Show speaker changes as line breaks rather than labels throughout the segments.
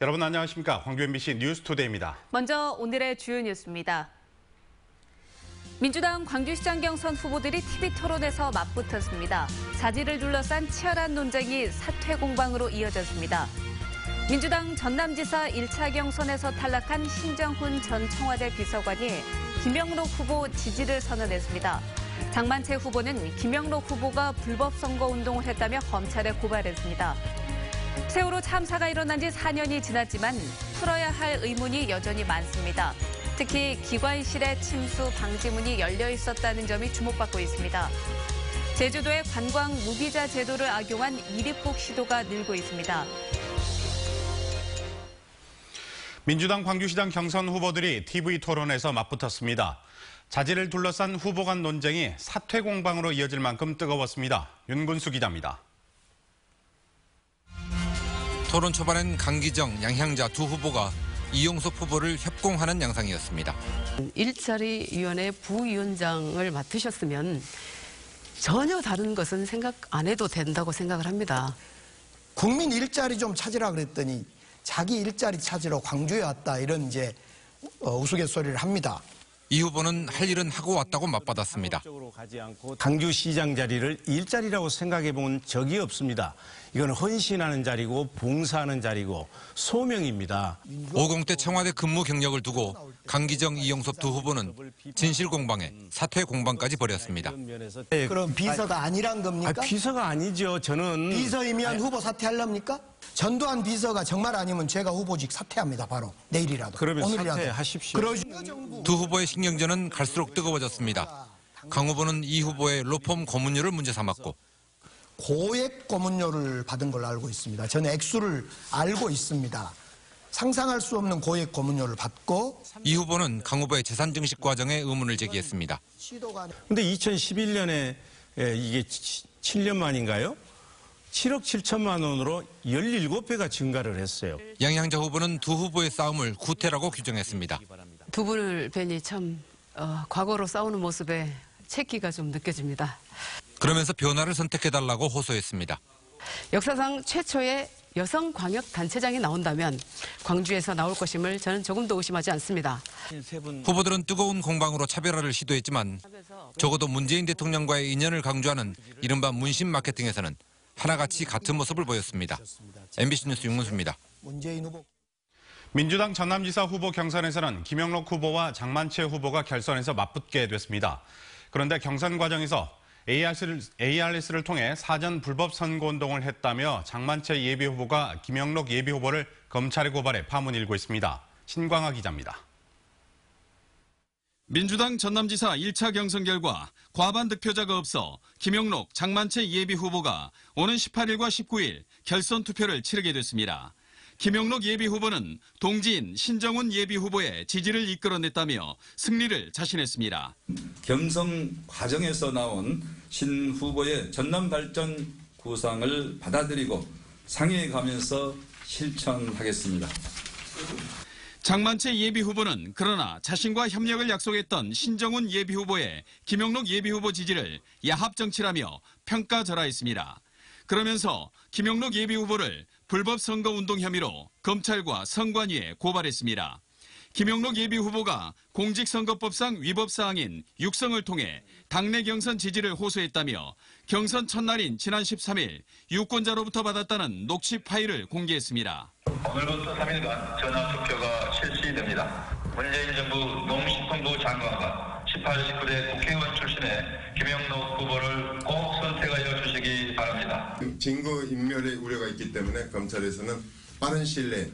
여러분 안녕하십니까? 광주 MBC 뉴스투데이입니다.
먼저 오늘의 주요 뉴스입니다. 민주당 광주시장 경선 후보들이 TV 토론에서 맞붙었습니다. 자질을 둘러싼 치열한 논쟁이 사퇴 공방으로 이어졌습니다. 민주당 전남지사 1차 경선에서 탈락한 신정훈 전 청와대 비서관이 김영록 후보 지지를 선언했습니다. 장만채 후보는 김영록 후보가 불법 선거운동을 했다며 검찰에 고발했습니다. 세월호 참사가 일어난 지 4년이 지났지만 풀어야 할 의문이 여전히 많습니다. 특히 기관실의 침수 방지문이 열려 있었다는 점이 주목받고 있습니다. 제주도의 관광 무비자 제도를 악용한 미립국 시도가 늘고 있습니다.
민주당 광주시장 경선 후보들이 TV 토론에서 맞붙었습니다. 자질을 둘러싼 후보 간 논쟁이 사퇴 공방으로 이어질 만큼 뜨거웠습니다. 윤근수 기자입니다.
토론 초반엔 강기정, 양향자 두 후보가 이용섭 후보를 협공하는 양상이었습니다.
일자리위원회 부위원장을 맡으셨으면 전혀 다른 것은 생각 안 해도 된다고 생각을 합니다.
국민 일자리 좀 찾으라 그랬더니 자기 일자리 찾으러 광주에 왔다 이런 이제 우스갯소리를 합니다.
이 후보는 할 일은 하고 왔다고 맞받았습니다.
광주시장 자리를 일자리라고 생각해 본 적이 없습니다. 이건 헌신하는 자리고 봉사하는 자리고 소명입니다.
50대 청와대 근무 경력을 두고 강기정, 이용섭 두 후보는 진실 공방에 사퇴 공방까지 벌였습니다.
그럼 비서가 아니란 겁니까?
비서가 아니죠. 저는
비서이면 후보 사퇴하렵니까? 전두환 비서가 정말 아니면 제가 후보직 사퇴합니다. 바로 내일이라도.
그러면
오늘이라도.
사퇴하십시오.
두 후보의 신경전은 갈수록 뜨거워졌습니다. 강 후보는 이 후보의 로펌 고문료를 문제 삼았고
고액 고문료를 받은 걸로 알고 있습니다. 저는 액수를 알고 있습니다. 상상할 수 없는 고액 고문료를 받고
이 후보는 강 후보의 재산 증식 과정에 의문을 제기했습니다.
근데 2011년에 이게 7년 만인가요? 7억 7천만 원으로 17배가 증가를 했어요.
양향자 후보는 두 후보의 싸움을 구태라고 규정했습니다.
두 분을 뵈니 참 과거로 싸우는 모습에 채기가 좀 느껴집니다.
그러면서 변화를 선택해달라고 호소했습니다.
역사상 최초의 여성 광역 단체장이 나온다면 광주에서 나올 것임을 저는 조금도 의심하지 않습니다.
후보들은 뜨거운 공방으로 차별화를 시도했지만 적어도 문재인 대통령과의 인연을 강조하는 이른바 문신 마케팅에서는 하나같이 같은 모습을 보였습니다. MBC 뉴스 윤근수입니다.
민주당 전남지사 후보 경선에서는 김영록 후보와 장만채 후보가 결선에서 맞붙게 됐습니다. 그런데 경선 과정에서 ARS를 통해 사전 불법 선거운동을 했다며 장만채 예비후보가 김영록 예비후보를 검찰에 고발해 파문이 일고 있습니다. 신광하 기자입니다.
민주당 전남지사 1차 경선 결과 과반 득표자가 없어 김영록, 장만채 예비후보가 오는 18일과 19일 결선 투표를 치르게 됐습니다. 김영록 예비후보는 동지인 신정훈 예비후보의 지지를 이끌어냈다며 승리를 자신했습니다.
경선 과정에서 나온 신 후보의 전남 발전 구상을 받아들이고 상의해 가면서 실천하겠습니다.
장만채 예비후보는 그러나 자신과 협력을 약속했던 신정훈 예비후보의 김영록 예비후보 지지를 야합정치라며 평가절하했습니다. 그러면서 김영록 예비후보를 불법 선거운동 혐의로 검찰과 선관위에 고발했습니다. 김영록 예비후보가 공직선거법상 위법사항인 육성을 통해 당내 경선 지지를 호소했다며 경선 첫날인 지난 13일 유권자로부터 받았다는 녹취 파일을 공개했습니다.
오늘부터 3일간 전화투표가 실시됩니다. 문재인 정부 농식품부 장관과 18, 19대 국회의원 출신의 김영록 후보를 꼭 선택하여 주시기 바랍니다.
증거인멸의 우려가 있기 때문에 검찰에서는 빠른 시일 내에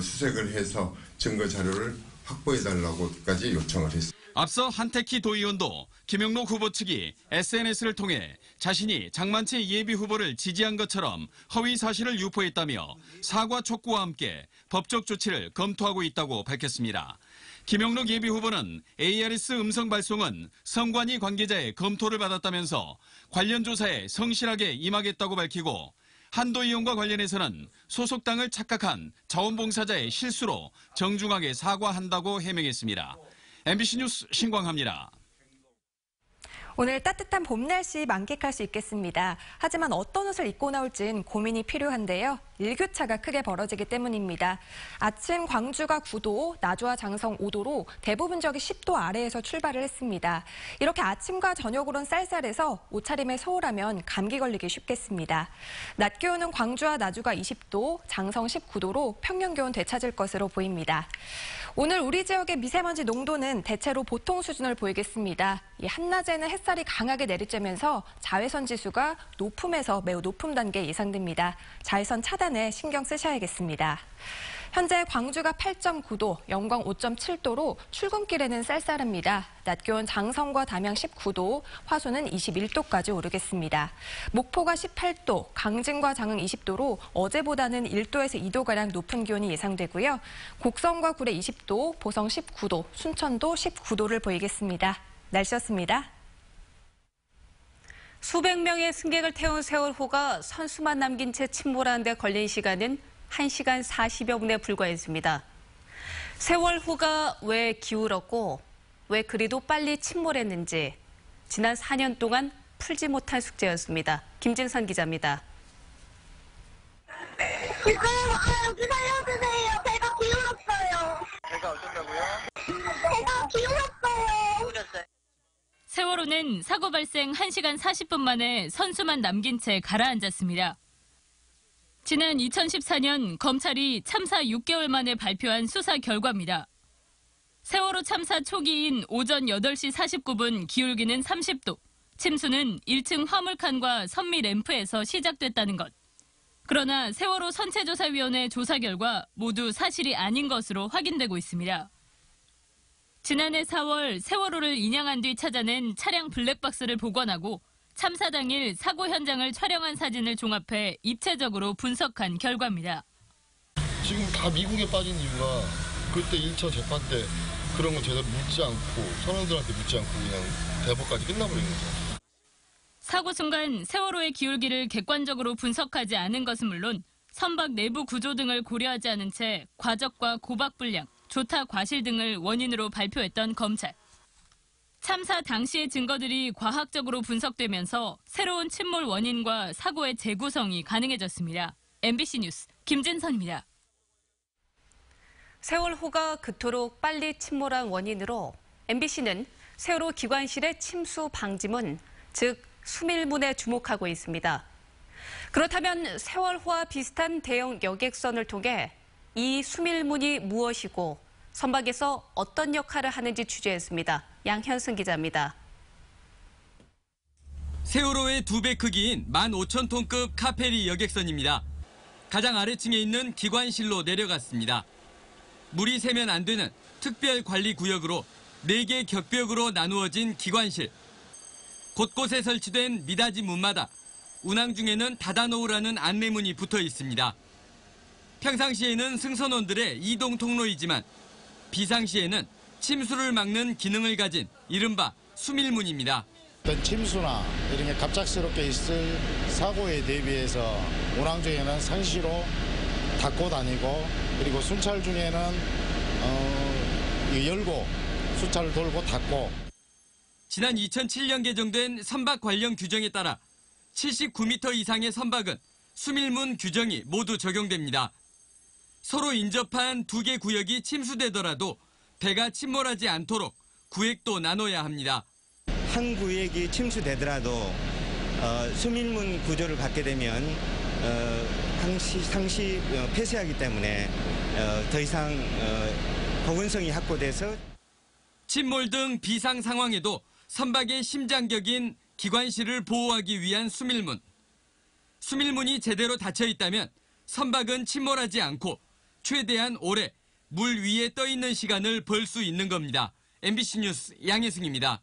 수색을 해서 증거 자료를 확보해달라고까지 요청을 했습니다.
앞서 한태키 도의원도 김영록 후보 측이 SNS를 통해 자신이 장만채 예비 후보를 지지한 것처럼 허위 사실을 유포했다며 사과 촉구와 함께 법적 조치를 검토하고 있다고 밝혔습니다. 김영록 예비 후보는 ARS 음성 발송은 선관위 관계자의 검토를 받았다면서 관련 조사에 성실하게 임하겠다고 밝히고 한도 의원과 관련해서는 소속당을 착각한 자원봉사자의 실수로 정중하게 사과한다고 해명했습니다. MBC 뉴스 신광하입니다.
오늘 따뜻한 봄 날씨 만끽할 수 있겠습니다. 하지만 어떤 옷을 입고 나올진 고민이 필요한데요. 일교차가 크게 벌어지기 때문입니다. 아침 광주가 9도, 나주와 장성 5도로 대부분 지역이 10도 아래에서 출발을 했습니다. 이렇게 아침과 저녁으로는 쌀쌀해서 옷차림에 소홀하면 감기 걸리기 쉽겠습니다. 낮 기온은 광주와 나주가 20도, 장성 19도로 평년 기온 되찾을 것으로 보입니다. 오늘 우리 지역의 미세먼지 농도는 대체로 보통 수준을 보이겠습니다. 한낮에는 햇살이 강하게 내리쬐면서 자외선 지수가 높음에서 매우 높은 단계 예상됩니다. 자외선 차단에 신경 쓰셔야겠습니다. 현재 광주가 8.9도, 영광 5.7도로 출근길에는 쌀쌀합니다. 낮 기온 장성과 담양 19도, 화순은 21도까지 오르겠습니다. 목포가 18도, 강진과 장흥 20도로 어제보다는 1도에서 2도가량 높은 기온이 예상되고요. 곡성과 구례 20도, 보성 19도, 순천도 19도를 보이겠습니다. 날씨였습니다.
수백 명의 승객을 태운 세월호가 선수만 남긴 채 침몰하는 데 걸린 시간은 1시간 40여 분에 불과했습니다. 세월호가 왜 기울었고 왜 그리도 빨리 침몰했는지 지난 4년 동안 풀지 못한 숙제였습니다. 김진선 기자입니다.
지금 여기 살려주세요. 배가 기울었어요.
배가 어쩌다고요?
배가 기울었어요.
세월호는 사고 발생 1시간 40분 만에 선수만 남긴 채 가라앉았습니다. 지난 2014년 검찰이 참사 6개월 만에 발표한 수사 결과입니다. 세월호 참사 초기인 오전 8시 49분 기울기는 30도, 침수는 1층 화물칸과 선미 램프에서 시작됐다는 것. 그러나 세월호 선체조사위원회 조사 결과 모두 사실이 아닌 것으로 확인되고 있습니다. 지난해 4월 세월호를 인양한 뒤 찾아낸 차량 블랙박스를 복원하고 참사 당일 사고 현장을 촬영한 사진을 종합해 입체적으로 분석한 결과입니다.
지금 다 미국에 빠진 이유가 그때 1차 재판 때 그런 거 제대로 묻지 않고 선원들한테 묻지 않고 그냥 대법까지 끝나버린 거죠.
사고 순간 세월호의 기울기를 객관적으로 분석하지 않은 것은 물론 선박 내부 구조 등을 고려하지 않은 채 과적과 고박 불량, 조타 과실 등을 원인으로 발표했던 검찰. 참사 당시의 증거들이 과학적으로 분석되면서 새로운 침몰 원인과 사고의 재구성이 가능해졌습니다. MBC 뉴스 김진선입니다.
세월호가 그토록 빨리 침몰한 원인으로 MBC는 세월호 기관실의 침수 방지문, 즉 수밀문에 주목하고 있습니다. 그렇다면 세월호와 비슷한 대형 여객선을 통해 이 수밀문이 무엇이고 선박에서 어떤 역할을 하는지 취재했습니다. 양현승 기자입니다.
세월호의 2배 크기인 15,000톤급 카페리 여객선입니다. 가장 아래층에 있는 기관실로 내려갔습니다. 물이 새면 안 되는 특별관리구역으로 4개 격벽으로 나누어진 기관실. 곳곳에 설치된 미닫이 문마다 운항 중에는 닫아놓으라는 안내문이 붙어 있습니다. 평상시에는 승선원들의 이동 통로이지만 비상시에는 침수를 막는 기능을 가진 이른바 수밀문입니다.
어떤 침수나 이런 게 갑작스럽게 있을 사고에 대비해서 운항 중에는 상시로 닫고 다니고 그리고 순찰 중에는 열고 순찰을 돌고 닫고.
지난 2007년 개정된 선박 관련 규정에 따라 79m 이상의 선박은 수밀문 규정이 모두 적용됩니다. 서로 인접한 2개 구역이 침수되더라도 배가 침몰하지 않도록 구획도 나눠야 합니다.
한 구역이 침수되더라도 수밀문 구조를 받게 되면 상시 폐쇄하기 때문에 더 이상 보건성이 확보돼서
침몰 등 비상 상황에도 선박의 심장격인 기관실을 보호하기 위한 수밀문. 수밀문이 제대로 닫혀 있다면 선박은 침몰하지 않고 최대한 오래 물 위에 떠 있는 시간을 벌 수 있는 겁니다. MBC 뉴스 양혜승입니다.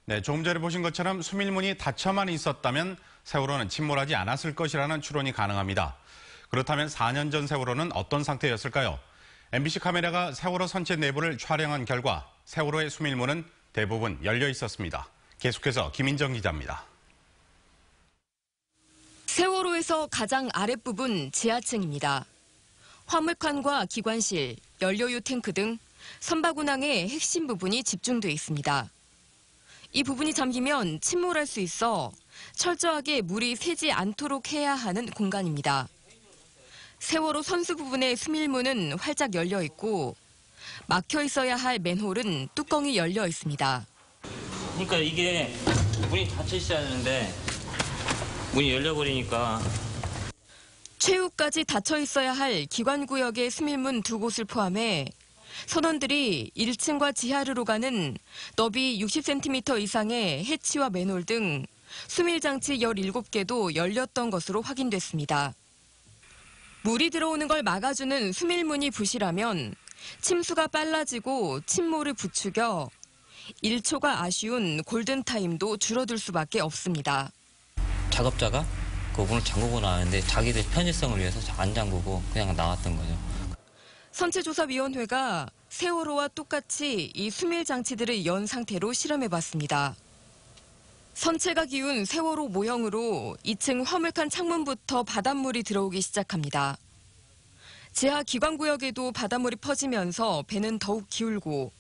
네, 조금 전에 보신 것처럼 수밀문이 닫혀만 있었다면 세월호는 침몰하지 않았을 것이라는 추론이 가능합니다. 그렇다면 4년 전 세월호는 어떤 상태였을까요? MBC 카메라가 세월호 선체 내부를 촬영한 결과 세월호의 수밀문은 대부분 열려 있었습니다. 계속해서 김인정 기자입니다.
세월호에서 가장 아랫부분 지하층입니다. 화물칸과 기관실, 연료유 탱크 등 선박 운항의 핵심 부분이 집중돼 있습니다. 이 부분이 잠기면 침몰할 수 있어 철저하게 물이 새지 않도록 해야 하는 공간입니다. 세월호 선수 부분의 수밀문은 활짝 열려 있고 막혀 있어야 할 맨홀은 뚜껑이 열려 있습니다.
그러니까 이게 문이 닫혀 있어야 하는데 문이 열려버리니까.
최후까지 닫혀 있어야 할 기관구역의 수밀문 2곳을 포함해 선원들이 1층과 지하로 가는 너비 60cm 이상의 해치와 맨홀 등 수밀장치 17개도 열렸던 것으로 확인됐습니다. 물이 들어오는 걸 막아주는 수밀문이 부실하면 침수가 빨라지고 침몰을 부추겨 1초가 아쉬운 골든타임도 줄어들 수밖에 없습니다.
작업자가 그 문을 잠그고 나왔는데 자기들 편의성을 위해서 안 잠그고 그냥 나왔던 거죠.
선체조사위원회가 세월호와 똑같이 이 수밀장치들을 연 상태로 실험해봤습니다. 선체가 기운 세월호 모형으로 2층 화물칸 창문부터 바닷물이 들어오기 시작합니다. 지하 기관구역에도 바닷물이 퍼지면서 배는 더욱 기울고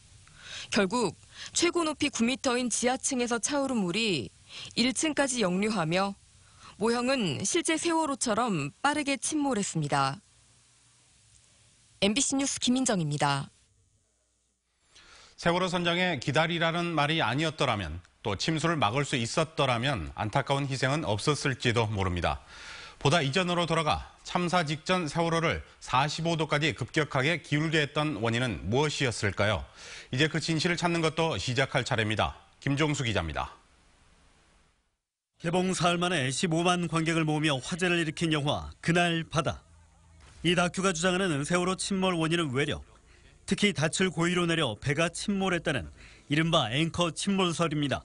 결국 최고 높이 9m인 지하층에서 차오른 물이 1층까지 역류하며 모형은 실제 세월호처럼 빠르게 침몰했습니다. MBC 뉴스 김인정입니다.
세월호 선장에 기다리라는 말이 아니었더라면 또 침수를 막을 수 있었더라면 안타까운 희생은 없었을지도 모릅니다. 보다 이전으로 돌아가 참사 직전 세월호를 45도까지 급격하게 기울게 했던 원인은 무엇이었을까요? 이제 그 진실을 찾는 것도 시작할 차례입니다. 김종수 기자입니다.
개봉 사흘 만에 15만 관객을 모으며 화제를 일으킨 영화 그날 바다. 이 다큐가 주장하는 세월호 침몰 원인은 외력, 특히 닻을 고의로 내려 배가 침몰했다는 이른바 앵커 침몰설입니다.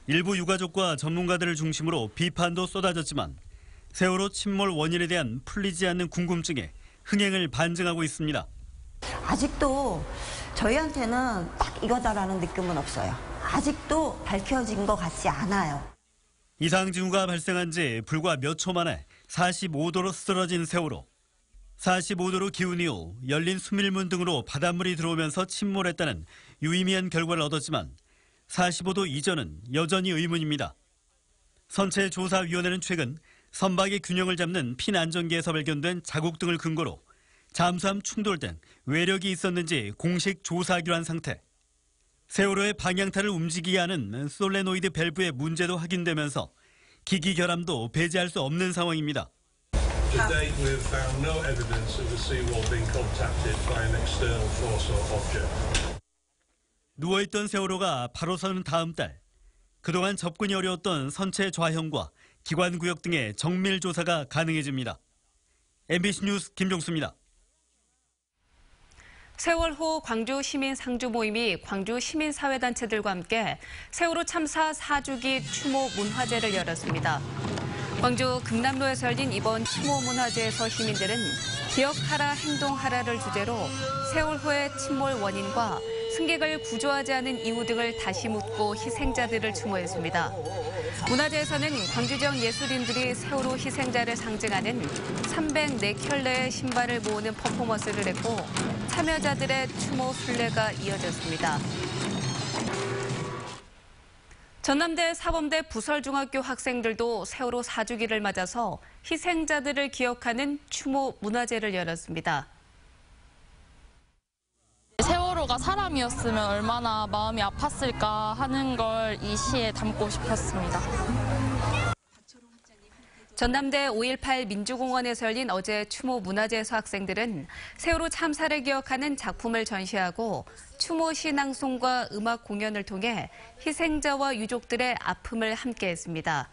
일부 유가족과 전문가들을 중심으로 비판도 쏟아졌지만 세월호 침몰 원인에 대한 풀리지 않는 궁금증에 흥행을 반증하고 있습니다.
아직도 저희한테는 딱 이거다라는 느낌은 없어요. 아직도 밝혀진 것 같지 않아요.
이상징후가 발생한 지 불과 몇 초 만에 45도로 쓰러진 세월호. 45도로 기운 이후 열린 수밀문 등으로 바닷물이 들어오면서 침몰했다는 유의미한 결과를 얻었지만 45도 이전은 여전히 의문입니다. 선체조사위원회는 최근 선박의 균형을 잡는 핀 안전기에서 발견된 자국 등을 근거로 잠수함 충돌 등 외력이 있었는지 공식 조사하기로 한 상태. 세월호의 방향타를 움직이게 하는 솔레노이드 밸브의 문제도 확인되면서 기기 결함도 배제할 수 없는 상황입니다.
To date, we have found no evidence of the seawall being contacted by an external force or object.
누워있던 세월호가 바로 서는 다음 달, 그동안 접근이 어려웠던 선체 좌형과 기관구역 등의 정밀 조사가 가능해집니다. MBC 뉴스 김종수입니다.
세월호 광주 시민 상주 모임이 광주 시민사회단체들과 함께 세월호 참사 4주기 추모 문화제를 열었습니다. 광주 금남로에서 열린 이번 추모 문화제에서 시민들은 기억하라 행동하라를 주제로 세월호의 침몰 원인과 승객을 구조하지 않은 이유 등을 다시 묻고 희생자들을 추모했습니다. 문화제에서는 광주 지역 예술인들이 세월호 희생자를 상징하는 304켤레의 신발을 모으는 퍼포먼스를 했고 참여자들의 추모 순례가 이어졌습니다. 전남대 사범대 부설중학교 학생들도 세월호 4주기를 맞아서 희생자들을 기억하는 추모 문화제를 열었습니다.
세월호가 사람이었으면 얼마나 마음이 아팠을까 하는 걸 이 시에 담고 싶었습니다.
전남대 5.18 민주공원에서 열린 어제 추모 문화제에서 학생들은 세월호 참사를 기억하는 작품을 전시하고 추모 시낭송과 음악 공연을 통해 희생자와 유족들의 아픔을 함께했습니다.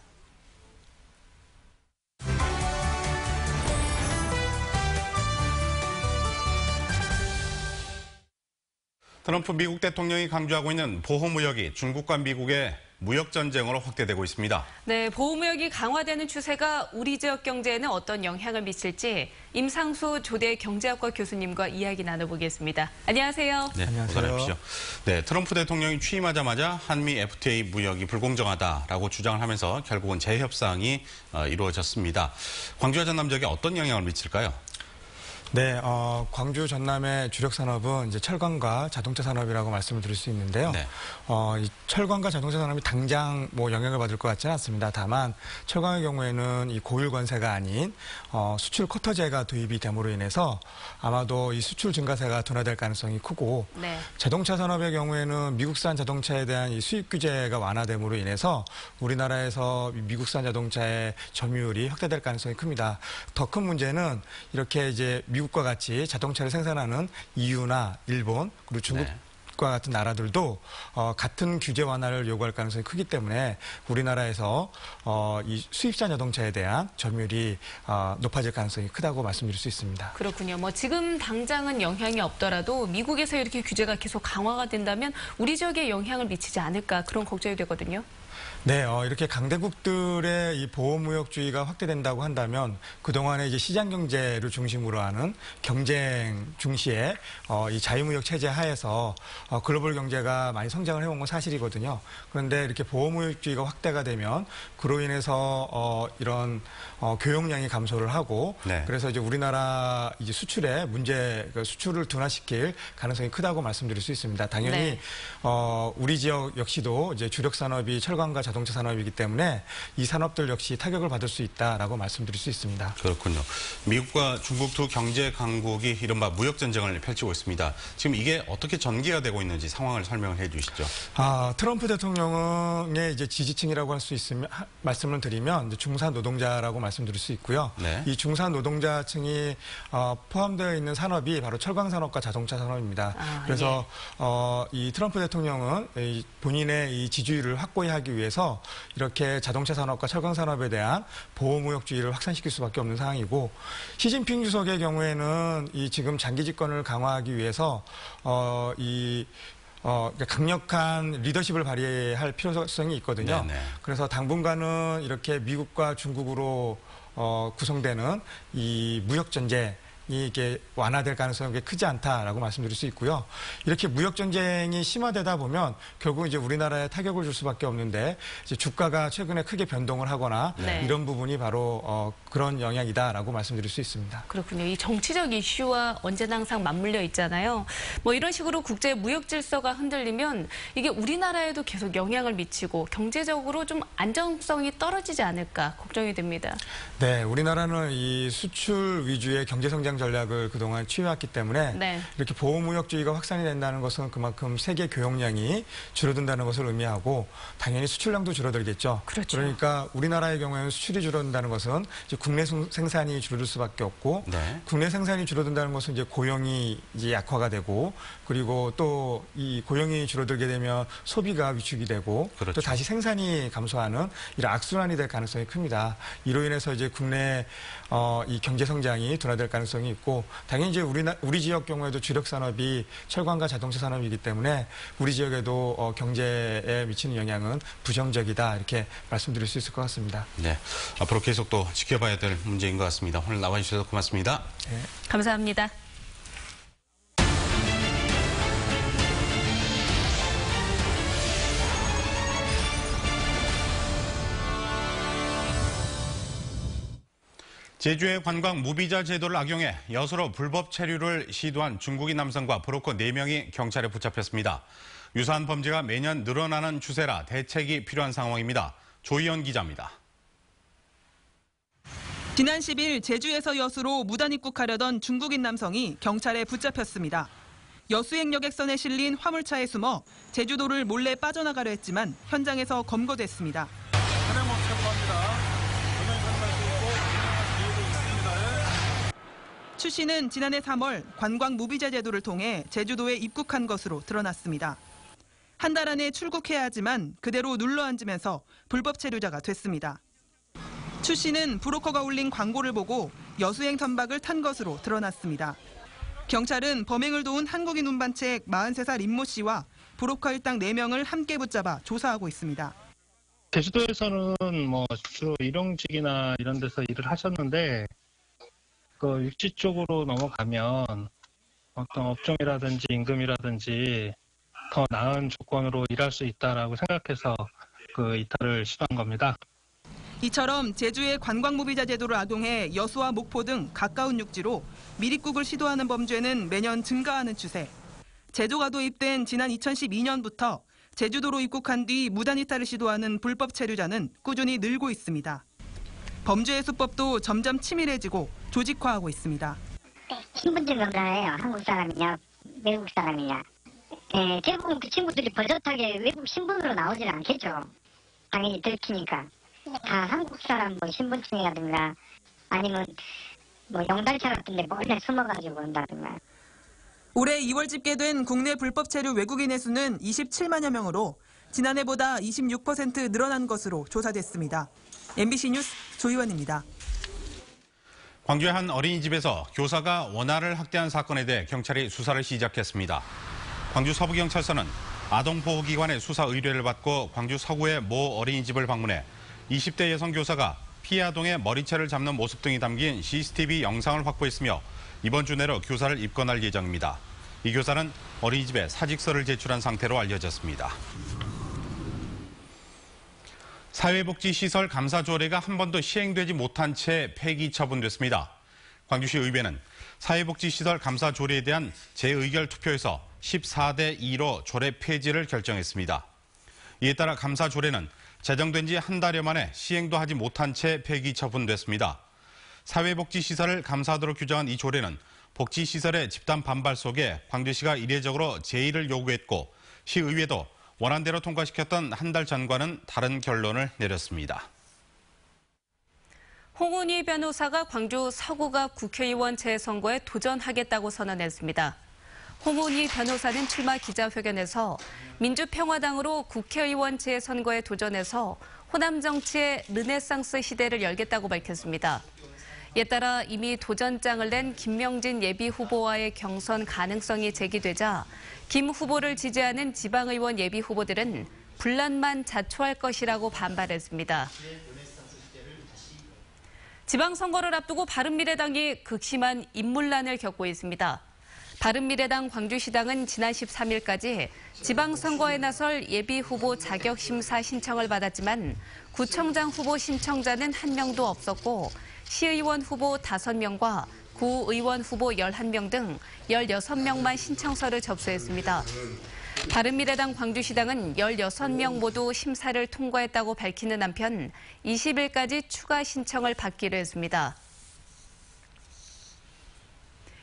트럼프 미국 대통령이 강조하고 있는 보호무역이 중국과 미국의 무역전쟁으로 확대되고 있습니다.
네, 보호무역이 강화되는 추세가 우리 지역 경제에는 어떤 영향을 미칠지 임상수 조대 경제학과 교수님과 이야기 나눠보겠습니다. 안녕하세요.
네, 안녕하세요. 네, 트럼프 대통령이 취임하자마자 한미 FTA 무역이 불공정하다라고 주장을 하면서 결국은 재협상이 이루어졌습니다. 광주와 전남 지역에 어떤 영향을 미칠까요?
네, 광주 전남의 주력 산업은 이제 철강과 자동차 산업이라고 말씀을 드릴 수 있는데요.
네.
이 철강과 자동차 산업이 당장 뭐 영향을 받을 것 같지는 않습니다. 다만 철강의 경우에는 이 고율 관세가 아닌 수출 쿼터제가 도입이 됨으로 인해서 아마도 이 수출 증가세가 둔화될 가능성이 크고
네.
자동차 산업의 경우에는 미국산 자동차에 대한 이 수입 규제가 완화됨으로 인해서 우리나라에서 미국산 자동차의 점유율이 확대될 가능성이 큽니다. 더 큰 문제는 이렇게 이제 미국과 같이 자동차를 생산하는 EU나 일본 그리고 중국과 같은 나라들도 같은 규제 완화를 요구할 가능성이 크기 때문에 우리나라에서 이 수입산 자동차에 대한 점유율이 높아질 가능성이 크다고 말씀드릴 수 있습니다.
그렇군요. 뭐 지금 당장은 영향이 없더라도 미국에서 이렇게 규제가 계속 강화가 된다면 우리 지역에 영향을 미치지 않을까 그런 걱정이 되거든요.
네, 이렇게 강대국들의 이 보호무역주의가 확대된다고 한다면 그동안에 이제 시장 경제를 중심으로 하는 경쟁 중시의 이 자유무역 체제 하에서 글로벌 경제가 많이 성장을 해온 건 사실이거든요. 그런데 이렇게 보호무역주의가 확대가 되면 그로 인해서 이런 교역량이 감소를 하고
네.
그래서 이제 우리나라 이제 수출에 수출을 둔화시킬 가능성이 크다고 말씀드릴 수 있습니다. 당연히
네.
우리 지역 역시도 이제 주력 산업이 철강과 자동차 산업이기 때문에 이 산업들 역시 타격을 받을 수 있다라고 말씀드릴 수 있습니다.
그렇군요. 미국과 중국 두 경제 강국이 이른바 무역 전쟁을 펼치고 있습니다. 지금 이게 어떻게 전개가 되고 있는지 상황을 설명을 해주시죠.
트럼프 대통령의 이제 지지층이라고 할 수 있으면 말씀을 드리면 이제 중산 노동자라고 말씀드릴 수 있고요.
네.
이 중산 노동자층이 포함되어 있는 산업이 바로 철강 산업과 자동차 산업입니다. 그래서 이 트럼프 대통령은 본인의 이 지지율을 확고히 하기 위해서 이렇게 자동차 산업과 철강 산업에 대한 보호무역주의를 확산시킬 수밖에 없는 상황이고 시진핑 주석의 경우에는 이 지금 장기 집권을 강화하기 위해서 강력한 리더십을 발휘할 필요성이 있거든요.
네네.
그래서 당분간은 이렇게 미국과 중국으로 구성되는 이 무역 전쟁이 이게 완화될 가능성이 크지 않다라고 말씀드릴 수 있고요. 이렇게 무역 전쟁이 심화되다 보면 결국 이제 우리나라에 타격을 줄 수밖에 없는데 이제 주가가 최근에 크게 변동을 하거나 이런 부분이 바로 그런 영향이다라고 말씀드릴 수 있습니다.
그렇군요. 이 정치적 이슈와 언제나 항상 맞물려 있잖아요. 뭐 이런 식으로 국제 무역 질서가 흔들리면 이게 우리나라에도 계속 영향을 미치고 경제적으로 좀 안정성이 떨어지지 않을까 걱정이 됩니다.
네, 우리나라는 이 수출 위주의 경제 성장 전략을 그동안 취해왔기 때문에 이렇게 보호무역주의가 확산이 된다는 것은 그만큼 세계 교역량이 줄어든다는 것을 의미하고 당연히 수출량도 줄어들겠죠.
그렇죠.
그러니까 우리나라의 경우에는 수출이 줄어든다는 것은 이제 국내 생산이 줄어들 수밖에 없고 국내 생산이 줄어든다는 것은 이제 고용이 이제 약화가 되고 그리고 또 이 고용이 줄어들게 되면 소비가 위축이 되고 또 다시 생산이 감소하는 이런 악순환이 될 가능성이 큽니다. 이로 인해서 이제 국내 이 경제 성장이 둔화될 가능성이 있고 당연히 이제 우리 지역 경우에도 주력 산업이 철강과 자동차 산업이기 때문에 우리 지역에도 경제에 미치는 영향은 부정적이다 이렇게 말씀드릴 수 있을 것 같습니다.
네, 앞으로 계속 또 지켜봐야 될 문제인 것 같습니다. 오늘 나와주셔서 고맙습니다.
네.
감사합니다.
제주의 관광 무비자 제도를 악용해 여수로 불법 체류를 시도한 중국인 남성과 브로커 4명이 경찰에 붙잡혔습니다. 유사한 범죄가 매년 늘어나는 추세라 대책이 필요한 상황입니다. 조희연 기자입니다.
지난 10일 제주에서 여수로 무단 입국하려던 중국인 남성이 경찰에 붙잡혔습니다. 여수행 여객선에 실린 화물차에 숨어 제주도를 몰래 빠져나가려 했지만 현장에서 검거됐습니다. 추 씨는 지난해 3월 관광 무비자 제도를 통해 제주도에 입국한 것으로 드러났습니다. 한 달 안에 출국해야 하지만 그대로 눌러앉으면서 불법 체류자가 됐습니다. 추 씨는 브로커가 올린 광고를 보고 여수행 선박을 탄 것으로 드러났습니다. 경찰은 범행을 도운 한국인 운반책 43살 임모 씨와 브로커 일당 4명을 함께 붙잡아 조사하고 있습니다.
제주도에서는 주로 일용직이나 이런 데서 일을 하셨는데 그 육지 쪽으로 넘어가면 어떤 업종이라든지 임금이라든지 더 나은 조건으로 일할 수 있다라고 생각해서 그 이탈을 시도한 겁니다.
이처럼 제주의 관광무비자 제도를 악용해 여수와 목포 등 가까운 육지로 미립국을 시도하는 범죄는 매년 증가하는 추세. 제도가 도입된 지난 2012년부터 제주도로 입국한 뒤 무단 이탈을 시도하는 불법 체류자는 꾸준히 늘고 있습니다. 범죄의 수법도 점점 치밀해지고 조직화하고 있습니다.
신분증 검사해요. 한국 사람이냐, 외국 사람이냐. 대부분 그 친구들이 버젓하게 외국 신분으로 나오질 않겠죠. 당연히 들키니까. 다 한국 사람 뭐 신분증이라든가 아니면 뭐 용달차 같은데 몰래 숨어가지고 온다든가.
올해 2월 집계된 국내 불법 체류 외국인의 수는 27만여 명으로 지난해보다 26% 늘어난 것으로 조사됐습니다. MBC 뉴스 조희원입니다.
광주의 한 어린이집에서 교사가 원아를 학대한 사건에 대해 경찰이 수사를 시작했습니다. 광주 서부경찰서는 아동보호기관의 수사 의뢰를 받고 광주 서구의 모 어린이집을 방문해 20대 여성 교사가 피해 아동의 머리채를 잡는 모습 등이 담긴 CCTV 영상을 확보했으며 이번 주 내로 교사를 입건할 예정입니다. 이 교사는 어린이집에 사직서를 제출한 상태로 알려졌습니다. 사회복지시설 감사 조례가 한 번도 시행되지 못한 채 폐기 처분됐습니다. 광주시 의회는 사회복지시설 감사 조례에 대한 재의결 투표에서 14대 2로 조례 폐지를 결정했습니다. 이에 따라 감사 조례는 제정된 지 한 달여 만에 시행도 하지 못한 채 폐기 처분됐습니다. 사회복지시설을 감사하도록 규정한 이 조례는 복지시설의 집단 반발 속에 광주시가 이례적으로 제의를 요구했고 시의회도 원안대로 통과시켰던 한 달 전과는 다른 결론을 내렸습니다.
홍은희 변호사가 광주 서구갑 국회의원 재선거에 도전하겠다고 선언했습니다. 홍은희 변호사는 출마 기자회견에서 민주평화당으로 국회의원 재선거에 도전해서 호남 정치의 르네상스 시대를 열겠다고 밝혔습니다. 이에 따라 이미 도전장을 낸 김명진 예비후보와의 경선 가능성이 제기되자 김 후보를 지지하는 지방의원 예비후보들은 분란만 자초할 것이라고 반발했습니다. 지방선거를 앞두고 바른미래당이 극심한 인물난을 겪고 있습니다. 바른미래당 광주시당은 지난 13일까지 지방선거에 나설 예비후보 자격심사 신청을 받았지만 구청장 후보 신청자는 한 명도 없었고 시의원 후보 5명과 구의원 후보 11명 등 16명만 신청서를 접수했습니다. 바른미래당 광주시당은 16명 모두 심사를 통과했다고 밝히는 한편 20일까지 추가 신청을 받기로 했습니다.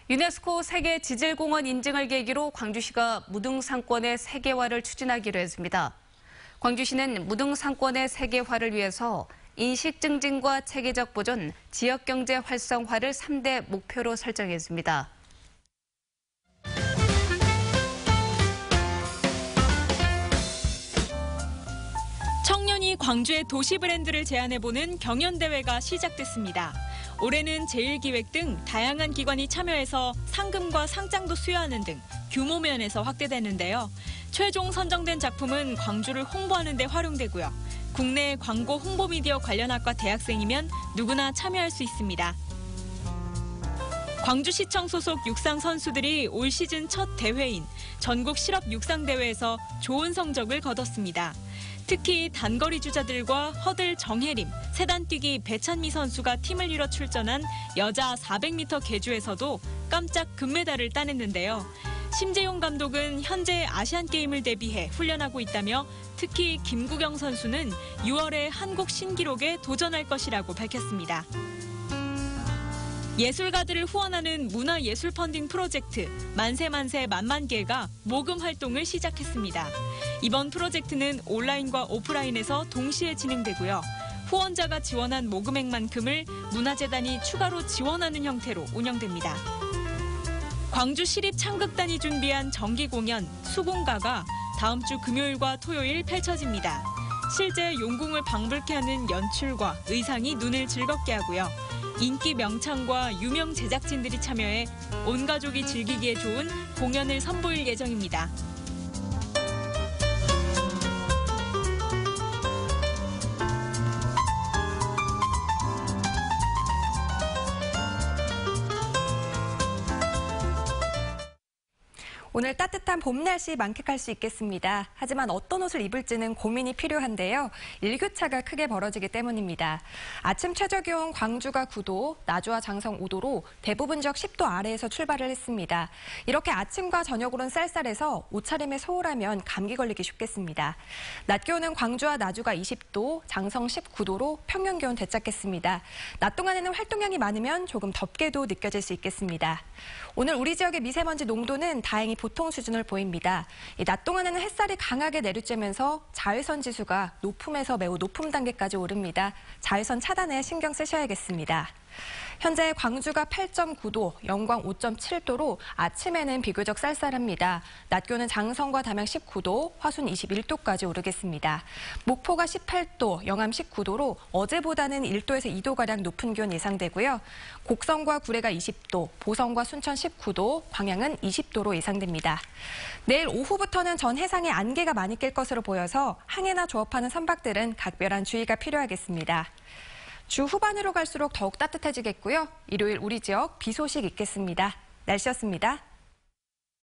유네스코 세계지질공원 인증을 계기로 광주시가 무등산권의 세계화를 추진하기로 했습니다. 광주시는 무등산권의 세계화를 위해서 인식 증진과 체계적 보존, 지역경제 활성화를 3대 목표로 설정했습니다.
청년이 광주의 도시 브랜드를 제안해보는 경연대회가 시작됐습니다. 올해는 제1기획 등 다양한 기관이 참여해서 상금과 상장도 수여하는 등 규모 면에서 확대됐는데요. 최종 선정된 작품은 광주를 홍보하는 데 활용되고요. 국내 광고 홍보 미디어 관련 학과 대학생이면 누구나 참여할 수 있습니다. 광주시청 소속 육상 선수들이 올 시즌 첫 대회인 전국 실업 육상 대회에서 좋은 성적을 거뒀습니다. 특히 단거리 주자들과 허들 정혜림, 세단뛰기 배찬미 선수가 팀을 이뤄 출전한 여자 400m 계주에서도 깜짝 금메달을 따냈는데요. 심재용 감독은 현재 아시안게임을 대비해 훈련하고 있다며 특히 김구경 선수는 6월에 한국 신기록에 도전할 것이라고 밝혔습니다. 예술가들을 후원하는 문화예술 펀딩 프로젝트 만세만세 만만개가 모금 활동을 시작했습니다. 이번 프로젝트는 온라인과 오프라인에서 동시에 진행되고요. 후원자가 지원한 모금액만큼을 문화재단이 추가로 지원하는 형태로 운영됩니다. 광주시립창극단이 준비한 정기 공연 수공가가 다음 주 금요일과 토요일 펼쳐집니다. 실제 용궁을 방불케 하는 연출과 의상이 눈을 즐겁게 하고요. 인기 명창과 유명 제작진들이 참여해 온 가족이 즐기기에 좋은 공연을 선보일 예정입니다.
오늘 따뜻한 봄 날씨 만끽할 수 있겠습니다. 하지만 어떤 옷을 입을지는 고민이 필요한데요. 일교차가 크게 벌어지기 때문입니다. 아침 최저기온 광주가 9도, 나주와 장성 5도로 대부분 지역 10도 아래에서 출발을 했습니다. 이렇게 아침과 저녁으로는 쌀쌀해서 옷차림에 소홀하면 감기 걸리기 쉽겠습니다. 낮 기온은 광주와 나주가 20도, 장성 19도로 평년 기온 되찾겠습니다. 낮 동안에는 활동량이 많으면 조금 덥게도 느껴질 수 있겠습니다. 오늘 우리 지역의 미세먼지 농도는 다행히 보통 수준을 보입니다. 낮 동안에는 햇살이 강하게 내리쬐면서 자외선 지수가 높음에서 매우 높음 단계까지 오릅니다. 자외선 차단에 신경 쓰셔야겠습니다. 현재 광주가 8.9도, 영광 5.7도로 아침에는 비교적 쌀쌀합니다. 낮 기온은 장성과 담양 19도, 화순 21도까지 오르겠습니다. 목포가 18도, 영암 19도로 어제보다는 1도에서 2도가량 높은 기온 예상되고요. 곡성과 구례가 20도, 보성과 순천 19도, 광양은 20도로 예상됩니다. 내일 오후부터는 전 해상에 안개가 많이 낄 것으로 보여서 항해나 조업하는 선박들은 각별한 주의가 필요하겠습니다. 주 후반으로 갈수록 더욱 따뜻해지겠고요. 일요일 우리 지역 비 소식 있겠습니다. 날씨였습니다.